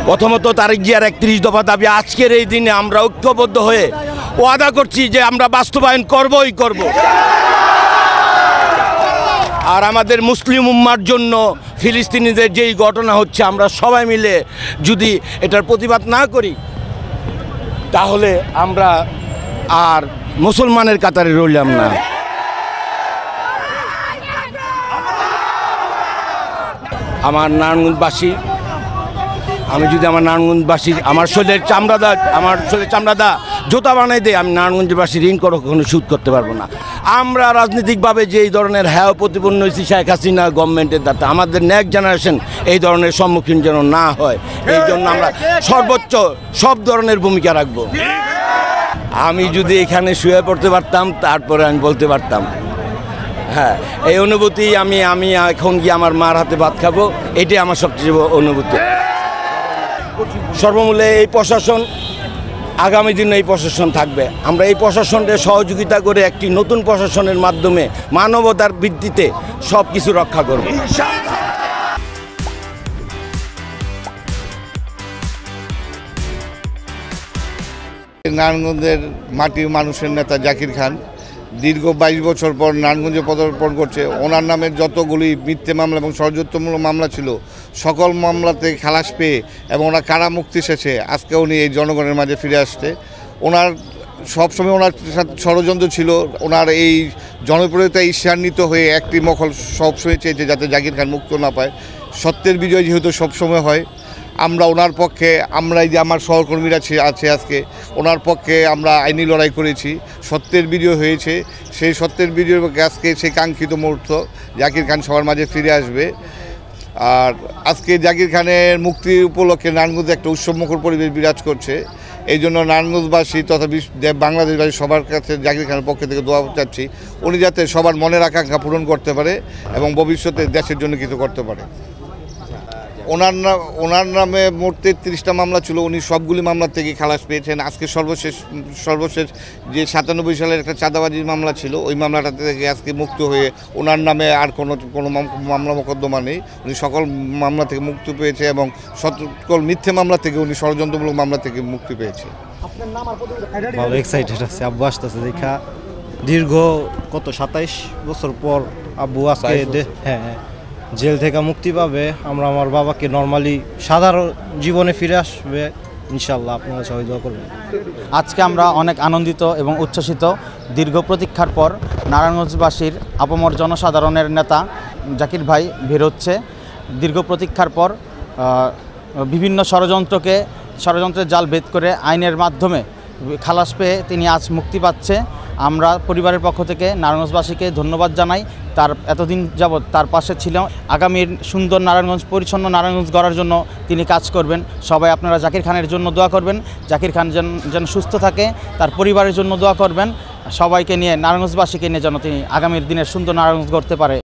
প্রথমত তারেক জিয়ার 31 দফা দাবি আজকের এই দিনে আমরা ঐক্যবদ্ধ হয়ে ওয়াদা করছি যে আমরা বাস্তবায়ন করবই করব। আর আমাদের মুসলিম উম্মার জন্য ফিলিস্তিনিদের যেই ঘটনা হচ্ছে আমরা সবাই মিলে যদি এটার প্রতিবাদ না করি তাহলে আমরা আর মুসলমানের কাতারে রইলাম না। আমার নারায়ণগঞ্জবাসী, আমি যদি আমার নারায়ণগঞ্জবাসী আমার শরীরের চামড়াদা জুতা বানাই দেয়, আমি নারায়ণগঞ্জবাসী ঋণ কখনো শোধ করতে পারবো না। আমরা রাজনৈতিকভাবে যে এই ধরনের হ্যায় প্রতিপন্ন হয়েছি শেখ হাসিনা গভর্নমেন্টের দ্বারা, আমাদের নেক্সট জেনারেশন এই ধরনের সম্মুখীন যেন না হয়, এই জন্য আমরা সর্বোচ্চ সব ধরনের ভূমিকা রাখব। আমি যদি এখানে শুয়ে পড়তে পারতাম তারপরে আমি বলতে পারতাম, হ্যাঁ এই অনুভূতি আমি এখন গিয়ে আমার মার হাতে ভাত খাবো, এটাই আমার সবচেয়ে অনুভূতি। সর্বমূলে এই প্রশাসন, আগামী দিনে এই প্রশাসন থাকবে। আমরা এই প্রশাসনকে সহযোগিতা করে একটি নতুন প্রশাসনের মাধ্যমে মানবতার ভিত্তিতে সব কিছু রক্ষা করব। নারায়ণগঞ্জের মাটির মানুষের নেতা জাকির খান দীর্ঘ 22 বছর পর নারায়ণগঞ্জে পদার্পণ করছে। ওনার নামের যতগুলি মিথ্যে মামলা এবং ষড়যন্ত্রমূলক মামলা ছিল সকল মামলাতে খালাস পেয়ে এবং ওনার কারা মুক্তি শেষে আজকে উনি এই জনগণের মাঝে ফিরে আসছে। ওনার সবসময় ওনার সাথে ষড়যন্ত্র ছিল, ওনার এই জনপ্রিয়তায় ঈর্ষান্বিত হয়ে একটি মহল সবসময় চেয়েছে যাতে জাকির খান মুক্ত না পায়। সত্যের বিজয় যেহেতু সবসময় হয়, আমরা ওনার পক্ষে, আমরা এই যে আমার সহকর্মীরা আছে আজকে ওনার পক্ষে আমরা আইনি লড়াই করেছি, সত্যের বিজয় হয়েছে। সেই সত্যের বিজয় আজকে সেই কাঙ্ক্ষিত মুহূর্ত জাকির খান সবার মাঝে ফিরে আসবে। আর আজকে জাকির খানের মুক্তি উপলক্ষে নারায়ণগঞ্জে একটা উৎসবমুখর পরিবেশ বিরাজ করছে। এই জন্য নারায়ণগঞ্জবাসী তথা বাংলাদেশবাসী সবার কাছে জাকির খানের পক্ষ থেকে দোয়া চাচ্ছি উনি যাতে সবার মনের আকাঙ্ক্ষা পূরণ করতে পারে এবং ভবিষ্যতে দেশের জন্য কিছু করতে পারে। ওনার নামে মোট 33টা মামলা ছিল, উনি সবগুলি মামলা থেকে খালাস পেয়েছেন। আজকে সর্বশেষ যে 97 সালের একটা চাঁদাবাজির মামলা ছিল ওই মামলাটা থেকে আজকে মুক্ত হয়ে ওনার নামে আর কোনো মামলা মোকদ্দমা নেই। উনি সকল মামলা থেকে মুক্তি পেয়েছে এবং সকল মিথ্যে মামলা থেকে উনি ষড়যন্ত্রমূলক মামলা থেকে মুক্তি পেয়েছে। ভালো এক্সাইটেড আছে, আব্বু আসতেছে দেখা দীর্ঘ 27 বছর পর আব্বু আজকে হ্যাঁ জেল থেকে মুক্তি পাবে। আমরা আমার বাবাকে নর্মালি সাধারণ জীবনে ফিরে আসবে ইনশাল্লাহ, আপনারা সবাই দোয়া করবেন। আজকে আমরা অনেক আনন্দিত এবং উচ্ছ্বসিত। দীর্ঘ প্রতীক্ষার পর নারায়ণগঞ্জবাসীর আপামর জনসাধারণের নেতা জাকির ভাই বেরোচ্ছে। দীর্ঘ প্রতীক্ষার পর বিভিন্ন ষড়যন্ত্রের জাল ভেদ করে আইনের মাধ্যমে খালাস পেয়ে তিনি আজ মুক্তি পাচ্ছে। আমরা পরিবারের পক্ষ থেকে নারায়ণগঞ্জবাসীকে ধন্যবাদ জানাই, তার এতদিন যাবৎ তার পাশে ছিল। আগামীর সুন্দর নারায়ণগঞ্জ, পরিচ্ছন্ন নারায়ণগঞ্জ গড়ার জন্য তিনি কাজ করবেন। সবাই আপনারা জাকির খানের জন্য দোয়া করবেন, জাকির খান যেন সুস্থ থাকে, তার পরিবারের জন্য দোয়া করবেন। সবাইকে নিয়ে, নারায়ণগঞ্জবাসীকে নিয়ে যেন তিনি আগামীর দিনের সুন্দর নারায়ণগঞ্জ গড়তে পারে